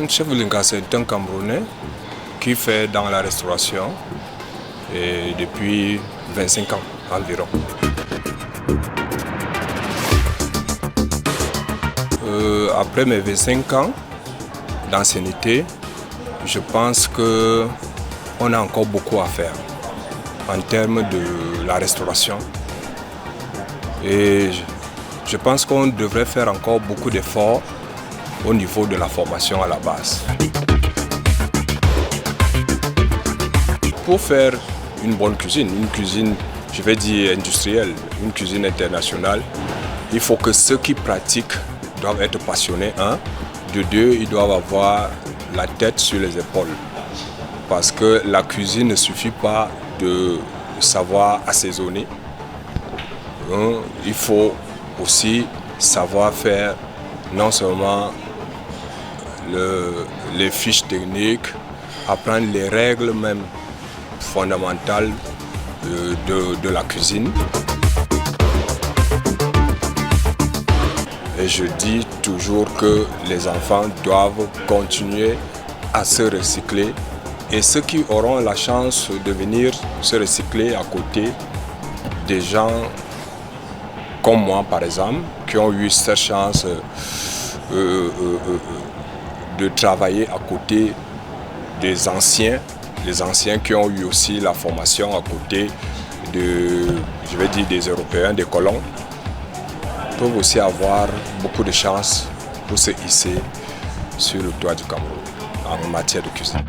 Chef Linka, c'est un Camerounais qui fait dans la restauration et depuis 25 ans environ. Après mes 25 ans d'ancienneté, je pense qu'on a encore beaucoup à faire en termes de la restauration. Et je pense qu'on devrait faire encore beaucoup d'efforts au niveau de la formation à la base. Pour faire une bonne cuisine, je vais dire industrielle, une cuisine internationale, il faut que ceux qui pratiquent doivent être passionnés, de deux, ils doivent avoir la tête sur les épaules. Parce que la cuisine ne suffit pas de savoir assaisonner. Il faut aussi savoir faire non seulement les fiches techniques, apprendre les règles même fondamentales de la cuisine. Et je dis toujours que les enfants doivent continuer à se recycler. Et ceux qui auront la chance de venir se recycler à côté des gens comme moi par exemple, qui ont eu cette chance de travailler à côté des anciens, les anciens qui ont eu aussi la formation à côté je vais dire des Européens, des colons, peuvent aussi avoir beaucoup de chance pour se hisser sur le toit du Cameroun en matière de cuisine.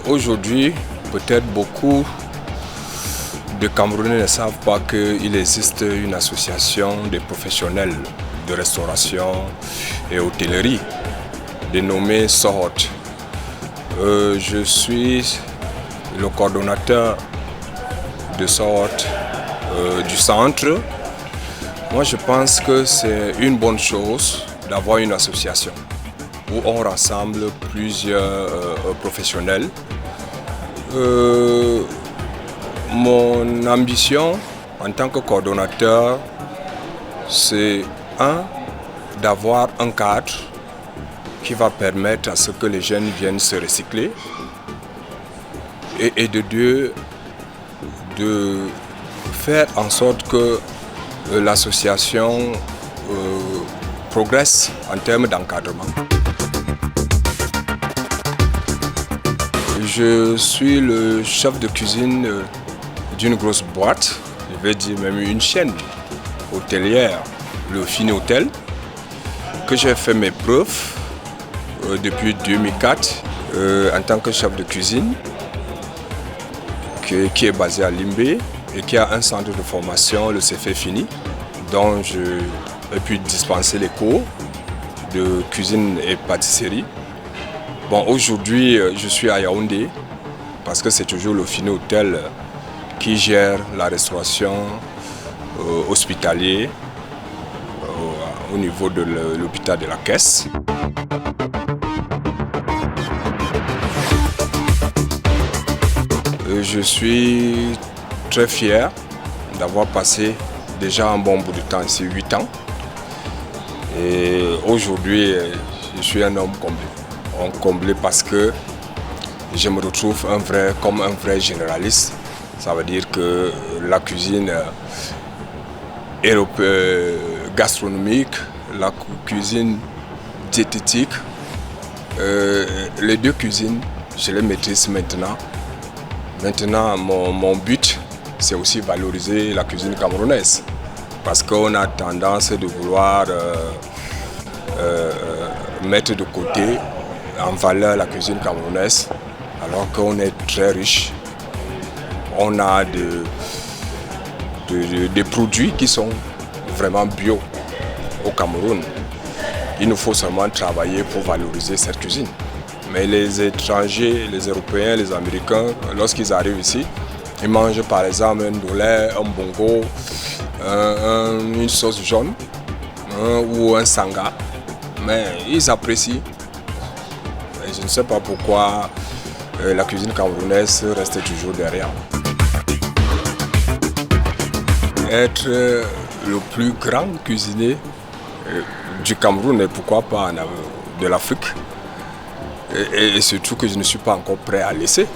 Aujourd'hui, peut-être beaucoup de Camerounais ne savent pas qu'il existe une association des professionnels de restauration et hôtellerie dénommée SOHOT. Je suis le coordonnateur de SOHOT du centre. Moi, je pense que c'est une bonne chose d'avoir une association où on rassemble plusieurs professionnels. Mon ambition en tant que coordonnateur, c'est d'avoir un cadre qui va permettre à ce que les jeunes viennent se recycler et de deux, de faire en sorte que l'association progresse en termes d'encadrement. Je suis le chef de cuisine d'une grosse boîte, je vais dire même une chaîne hôtelière, le Fini-Hôtel, que j'ai fait mes preuves depuis 2004 en tant que chef de cuisine, qui est basé à Limbé et qui a un centre de formation, le CFE Fini, dont je pu dispenser les cours de cuisine et pâtisserie. Bon, aujourd'hui, je suis à Yaoundé parce que c'est toujours le Fini-Hôtel qui gère la restauration hospitalière au niveau de l'hôpital de la Caisse. Je suis très fier d'avoir passé déjà un bon bout de temps ici, 8 ans. Et aujourd'hui, je suis un homme comblé parce que je me retrouve comme un vrai généraliste. Ça veut dire que la cuisine gastronomique, la cuisine diététique, les deux cuisines, je les maîtrise maintenant. Maintenant, mon but, c'est aussi valoriser la cuisine camerounaise. Parce qu'on a tendance de vouloir mettre de côté en valeur la cuisine camerounaise, alors qu'on est très riche. On a des produits qui sont vraiment bio au Cameroun. Il nous faut seulement travailler pour valoriser cette cuisine. Mais les étrangers, les Européens, les Américains, lorsqu'ils arrivent ici, ils mangent par exemple un dolé, un bongo, une sauce jaune ou un sanga. Mais ils apprécient. Et je ne sais pas pourquoi la cuisine camerounaise reste toujours derrière. Être le plus grand cuisinier du Cameroun et pourquoi pas de l'Afrique. Et surtout que je ne suis pas encore prêt à laisser.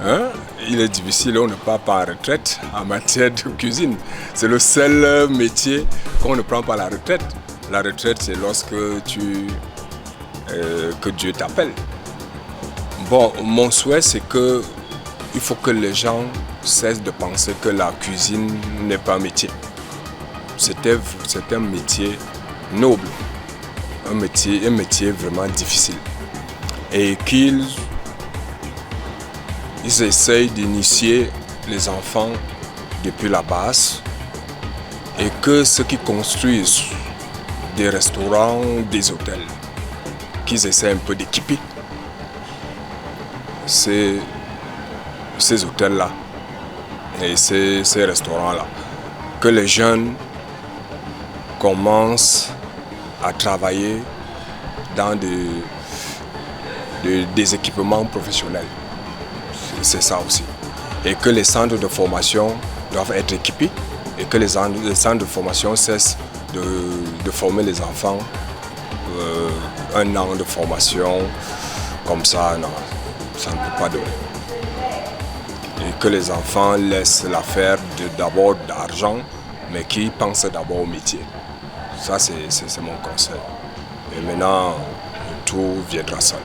Hein? Il est difficile, on ne part pas en retraite en matière de cuisine. C'est le seul métier qu'on ne prend pas la retraite. La retraite, c'est lorsque que Dieu t'appelle. Bon, mon souhait, c'est que il faut que les gens cessent de penser que la cuisine n'est pas un métier. C'est un métier noble, un métier vraiment difficile. Et qu'ils essayent d'initier les enfants depuis la base et que ceux qui construisent des restaurants, des hôtels, qu'ils essaient un peu d'équiper ces hôtels-là et ces restaurants-là. Que les jeunes commencent à travailler dans des équipements professionnels. C'est ça aussi. Et que les centres de formation doivent être équipés et que les centres de formation cessent de former les enfants. Un an de formation, comme ça, non, ça ne peut pas donner. Et que les enfants laissent l'affaire d'abord d'argent, mais qu'ils pensent d'abord au métier. Ça, c'est mon conseil. Et maintenant, tout viendra seul.